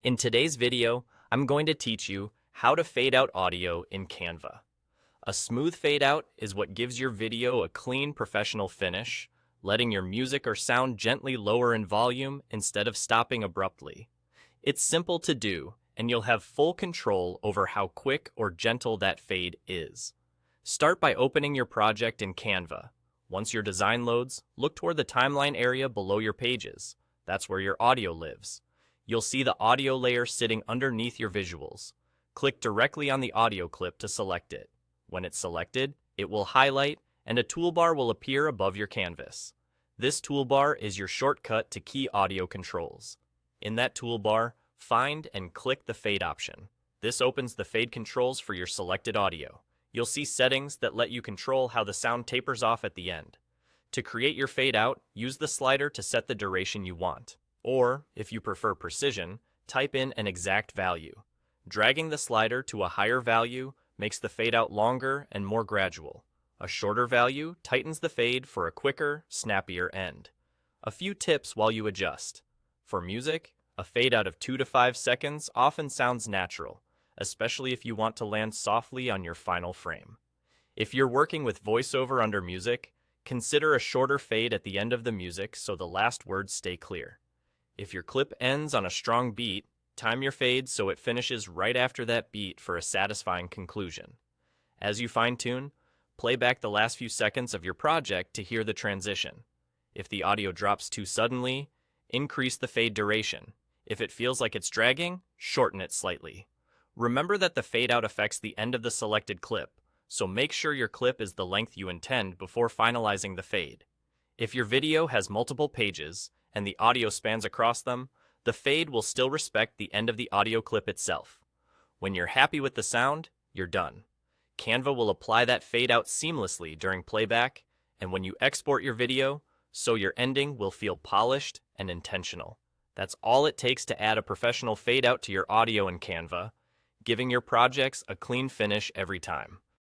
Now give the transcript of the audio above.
In today's video, I'm going to teach you how to fade out audio in Canva. A smooth fade out is what gives your video a clean, professional finish, letting your music or sound gently lower in volume instead of stopping abruptly. It's simple to do, and you'll have full control over how quick or gentle that fade is. Start by opening your project in Canva. Once your design loads, look toward the timeline area below your pages. That's where your audio lives. You'll see the audio layer sitting underneath your visuals. Click directly on the audio clip to select it. When it's selected, it will highlight and a toolbar will appear above your canvas. This toolbar is your shortcut to key audio controls. In that toolbar, find and click the fade option. This opens the fade controls for your selected audio. You'll see settings that let you control how the sound tapers off at the end. To create your fade out, use the slider to set the duration you want. Or, if you prefer precision, type in an exact value. Dragging the slider to a higher value makes the fade out longer and more gradual. A shorter value tightens the fade for a quicker, snappier end. A few tips while you adjust. For music, a fade out of 2 to 5 seconds often sounds natural, especially if you want to land softly on your final frame. If you're working with voiceover under music, consider a shorter fade at the end of the music so the last words stay clear. If your clip ends on a strong beat, time your fade so it finishes right after that beat for a satisfying conclusion. As you fine-tune, play back the last few seconds of your project to hear the transition. If the audio drops too suddenly, increase the fade duration. If it feels like it's dragging, shorten it slightly. Remember that the fade out affects the end of the selected clip, so make sure your clip is the length you intend before finalizing the fade. If your video has multiple pages and the audio spans across them, the fade will still respect the end of the audio clip itself. When you're happy with the sound, you're done. Canva will apply that fade out seamlessly during playback, and when you export your video, so your ending will feel polished and intentional. That's all it takes to add a professional fade out to your audio in Canva, giving your projects a clean finish every time.